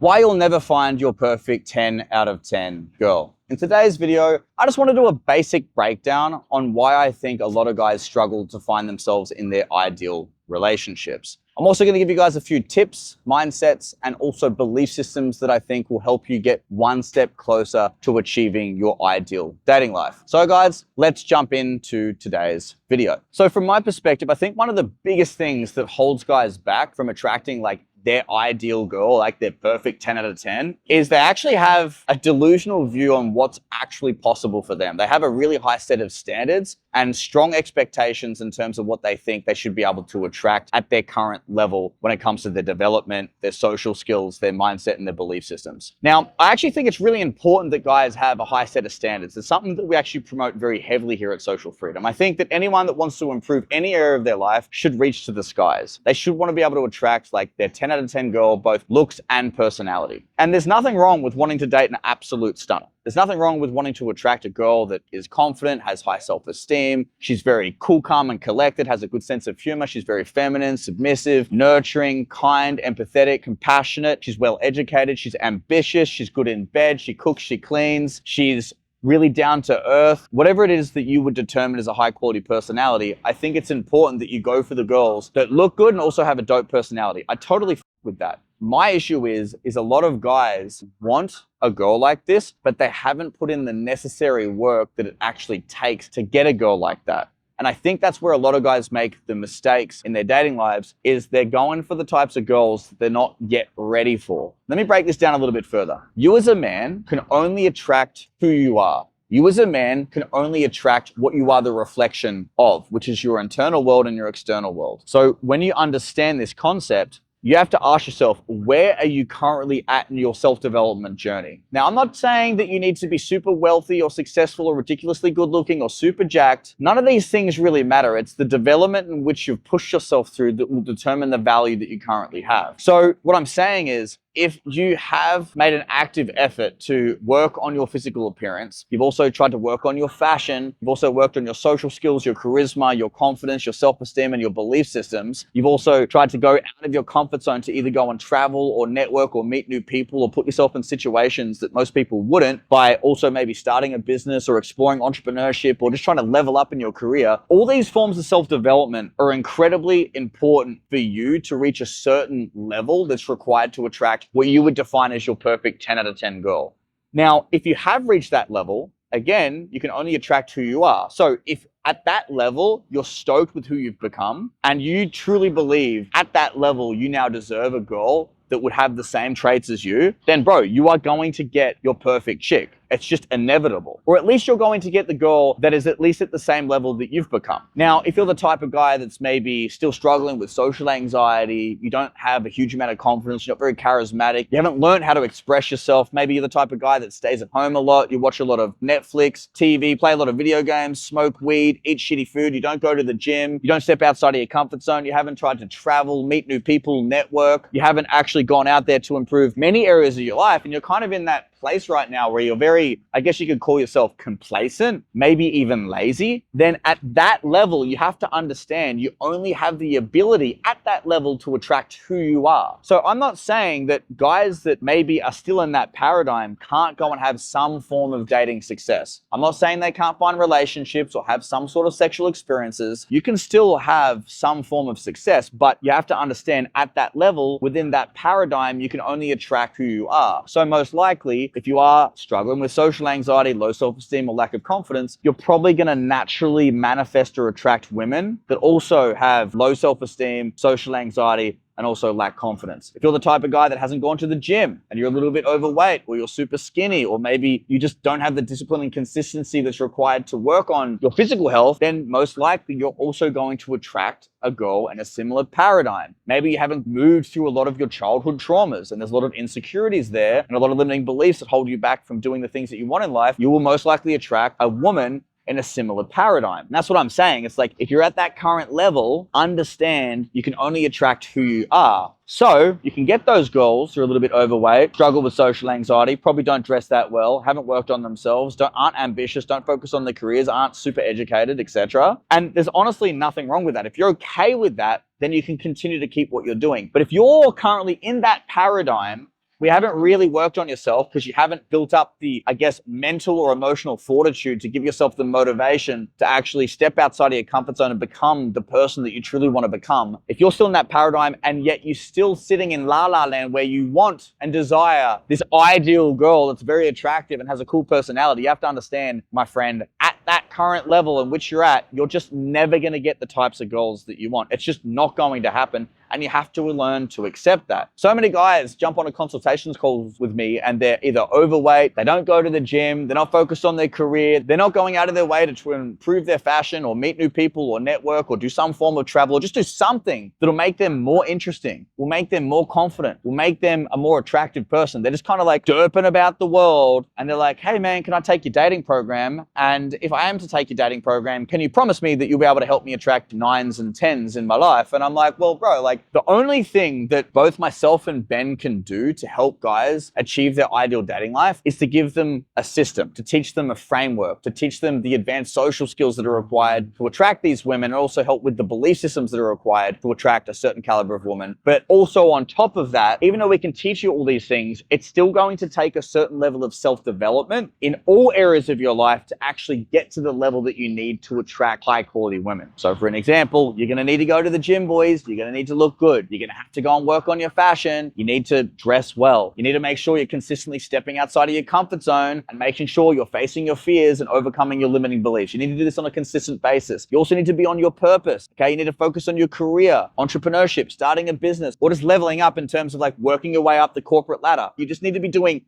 Why you'll never find your perfect 10 out of 10 girl. In today's video, I just want to do a basic breakdown on why I think a lot of guys struggle to find themselves in their ideal relationships. I'm also going to give you guys a few tips, mindsets, and also belief systems that I think will help you get one step closer to achieving your ideal dating life. So guys, let's jump into today's video. So from my perspective, I think one of the biggest things that holds guys back from attracting their ideal girl, like their perfect 10 out of 10, is they actually have a delusional view on what's actually possible for them. They have a really high set of standards and strong expectations in terms of what they think they should be able to attract at their current level when it comes to their development, their social skills, their mindset, and their belief systems. Now, I actually think it's really important that guys have a high set of standards. It's something that we actually promote very heavily here at Social Freedom. I think that anyone that wants to improve any area of their life should reach to the skies. They should want to be able to attract their 10 out of 10 girl, both looks and personality. And there's nothing wrong with wanting to date an absolute stunner. There's nothing wrong with wanting to attract a girl that is confident, has high self-esteem. She's very cool, calm, and collected, has a good sense of humor. She's very feminine, submissive, nurturing, kind, empathetic, compassionate. She's well-educated. She's ambitious. She's good in bed. She cooks, she cleans. She's really down to earth. Whatever it is that you would determine as a high quality personality, I think it's important that you go for the girls that look good and also have a dope personality. I totally with that. My issue is a lot of guys want a girl like this, but they haven't put in the necessary work that it actually takes to get a girl like that. And I think that's where a lot of guys make the mistakes in their dating lives, is they're going for the types of girls that they're not yet ready for. Let me break this down a little bit further. You as a man can only attract who you are. You as a man can only attract what you are the reflection of, which is your internal world and your external world. So when you understand this concept, you have to ask yourself, where are you currently at in your self-development journey? Now, I'm not saying that you need to be super wealthy or successful or ridiculously good looking or super jacked. None of these things really matter. It's the development in which you've pushed yourself through that will determine the value that you currently have. So what I'm saying is, if you have made an active effort to work on your physical appearance, you've also tried to work on your fashion, you've also worked on your social skills, your charisma, your confidence, your self-esteem, and your belief systems. You've also tried to go out of your comfort zone to either go and travel or network or meet new people or put yourself in situations that most people wouldn't, by also maybe starting a business or exploring entrepreneurship or just trying to level up in your career. All these forms of self-development are incredibly important for you to reach a certain level that's required to attract what you would define as your perfect 10 out of 10 girl. Now, if you have reached that level, again, you can only attract who you are. So if at that level, you're stoked with who you've become, and you truly believe at that level you now deserve a girl that would have the same traits as you, then bro, you are going to get your perfect chick. It's just inevitable. Or at least you're going to get the girl that is at least at the same level that you've become. Now, if you're the type of guy that's maybe still struggling with social anxiety, you don't have a huge amount of confidence, you're not very charismatic, you haven't learned how to express yourself, maybe you're the type of guy that stays at home a lot, you watch a lot of Netflix, TV, play a lot of video games, smoke weed, eat shitty food, you don't go to the gym, you don't step outside of your comfort zone, you haven't tried to travel, meet new people, network, you haven't actually gone out there to improve many areas of your life, and you're kind of in that place right now where you're very, I guess you could call yourself complacent, maybe even lazy, then at that level, you have to understand you only have the ability at that level to attract who you are. So I'm not saying that guys that maybe are still in that paradigm can't go and have some form of dating success. I'm not saying they can't find relationships or have some sort of sexual experiences. You can still have some form of success, but you have to understand at that level, within that paradigm, you can only attract who you are. So most likely, if you are struggling with social anxiety, low self-esteem, or lack of confidence, you're probably going to naturally manifest or attract women that also have low self-esteem, social anxiety, and also lack confidence. If you're the type of guy that hasn't gone to the gym and you're a little bit overweight, or you're super skinny, or maybe you just don't have the discipline and consistency that's required to work on your physical health, then most likely you're also going to attract a girl in a similar paradigm. Maybe you haven't moved through a lot of your childhood traumas and there's a lot of insecurities there and a lot of limiting beliefs that hold you back from doing the things that you want in life. You will most likely attract a woman in a similar paradigm. And that's what I'm saying. It's like, if you're at that current level, understand you can only attract who you are. So you can get those girls who are a little bit overweight, struggle with social anxiety, probably don't dress that well, haven't worked on themselves, aren't ambitious, don't focus on their careers, aren't super educated, etc. And there's honestly nothing wrong with that. If you're okay with that, then you can continue to keep what you're doing. But if you're currently in that paradigm we haven't really worked on yourself because you haven't built up the, I guess, mental or emotional fortitude to give yourself the motivation to actually step outside of your comfort zone and become the person that you truly want to become. If you're still in that paradigm and yet you're still sitting in la la land where you want and desire this ideal girl that's very attractive and has a cool personality, you have to understand, my friend, at that current level in which you're at, you're just never going to get the types of goals that you want. It's just not going to happen. And you have to learn to accept that. So many guys jump on a consultations calls with me and they're either overweight, they don't go to the gym, they're not focused on their career, they're not going out of their way to improve their fashion or meet new people or network or do some form of travel or just do something that'll make them more interesting, will make them more confident, will make them a more attractive person. They're just kind of like derping about the world and they're like, hey man, can I take your dating program? And if I am to take your dating program, can you promise me that you'll be able to help me attract 9s and 10s in my life? And I'm like, well, bro, like, the only thing that both myself and Ben can do to help guys achieve their ideal dating life is to give them a system, to teach them a framework, to teach them the advanced social skills that are required to attract these women, and also help with the belief systems that are required to attract a certain caliber of woman. But also on top of that, even though we can teach you all these things, it's still going to take a certain level of self-development in all areas of your life to actually get to the level that you need to attract high quality women. So for an example, you're going to need to go to the gym, boys. You're going to need to look good. You're going to have to go and work on your fashion. You need to dress well. You need to make sure you're consistently stepping outside of your comfort zone and making sure you're facing your fears and overcoming your limiting beliefs. You need to do this on a consistent basis. You also need to be on your purpose. Okay. You need to focus on your career, entrepreneurship, starting a business, or just leveling up in terms of like working your way up the corporate ladder. You just need to be doing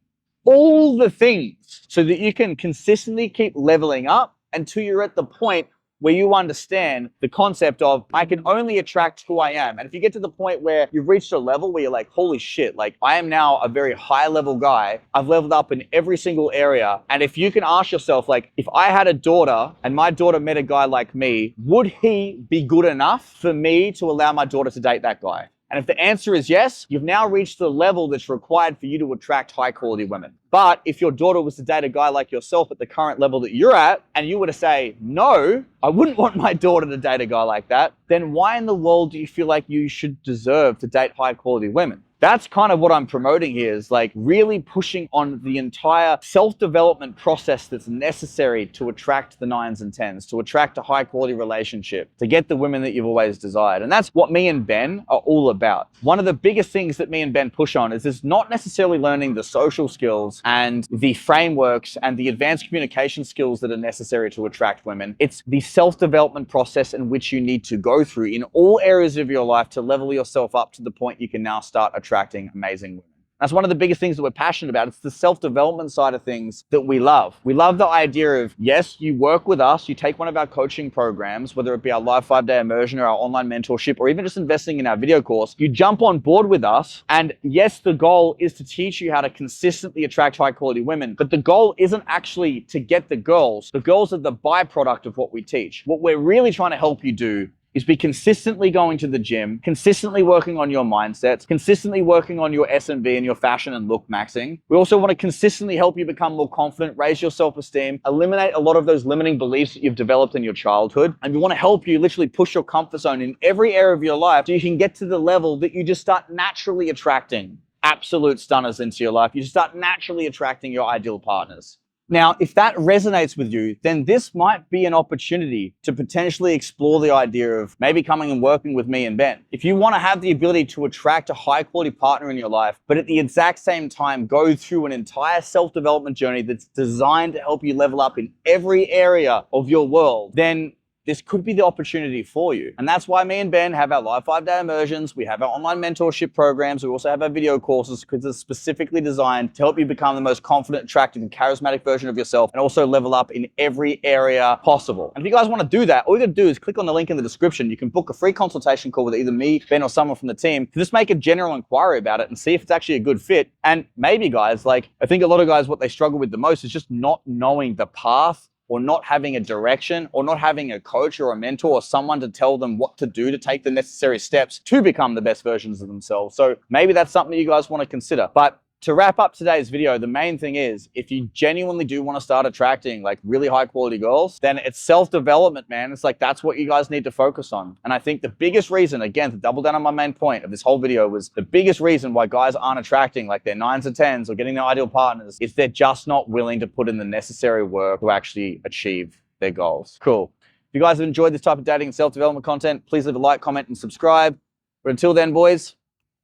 all the things so that you can consistently keep leveling up until you're at the point where you understand the concept of, I can only attract who I am. And if you get to the point where you've reached a level where you're like, holy shit, like I am now a very high level guy. I've leveled up in every single area. And if you can ask yourself, like, if I had a daughter and my daughter met a guy like me, would he be good enough for me to allow my daughter to date that guy? And if the answer is yes, you've now reached the level that's required for you to attract high quality women. But if your daughter was to date a guy like yourself at the current level that you're at, and you were to say, no, I wouldn't want my daughter to date a guy like that, then why in the world do you feel like you should deserve to date high quality women? That's kind of what I'm promoting here, is like really pushing on the entire self-development process that's necessary to attract the 9s and 10s, to attract a high quality relationship, to get the women that you've always desired. And that's what me and Ben are all about. One of the biggest things that me and Ben push on is not necessarily learning the social skills and the frameworks and the advanced communication skills that are necessary to attract women. It's the self-development process in which you need to go through in all areas of your life to level yourself up to the point you can now start attracting amazing women. That's one of the biggest things that we're passionate about. It's the self-development side of things that we love. We love the idea of, yes, you work with us, you take one of our coaching programs, whether it be our live 5-day immersion or our online mentorship, or even just investing in our video course, you jump on board with us. And yes, the goal is to teach you how to consistently attract high quality women, but the goal isn't actually to get the girls. The girls are the byproduct of what we teach. What we're really trying to help you do is be consistently going to the gym, consistently working on your mindsets, consistently working on your S&B and your fashion and look maxing. We also want to consistently help you become more confident, raise your self-esteem, eliminate a lot of those limiting beliefs that you've developed in your childhood. And we want to help you literally push your comfort zone in every area of your life so you can get to the level that you just start naturally attracting absolute stunners into your life. You just start naturally attracting your ideal partners. Now, if that resonates with you, then this might be an opportunity to potentially explore the idea of maybe coming and working with me and Ben. If you want to have the ability to attract a high quality partner in your life, but at the exact same time go through an entire self-development journey that's designed to help you level up in every area of your world, then this could be the opportunity for you. And that's why me and Ben have our live 5-day immersions. We have our online mentorship programs. We also have our video courses because they're specifically designed to help you become the most confident, attractive, and charismatic version of yourself, and also level up in every area possible. And if you guys want to do that, all you got to do is click on the link in the description. You can book a free consultation call with either me, Ben, or someone from the team to just make a general inquiry about it and see if it's actually a good fit. And maybe guys, like I think a lot of guys, what they struggle with the most is just not knowing the path, or not having a direction, or not having a coach or a mentor or someone to tell them what to do to take the necessary steps to become the best versions of themselves. So maybe that's something you guys want to consider. But to wrap up today's video, the main thing is, if you genuinely do want to start attracting like really high quality girls, then it's self-development, man. It's like, that's what you guys need to focus on. And I think the biggest reason, again, to double down on my main point of this whole video, was the biggest reason why guys aren't attracting like their 9s or 10s or getting their ideal partners is they're just not willing to put in the necessary work to actually achieve their goals. Cool. If you guys have enjoyed this type of dating and self-development content, please leave a like, comment, and subscribe. But until then, boys,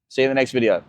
see you in the next video.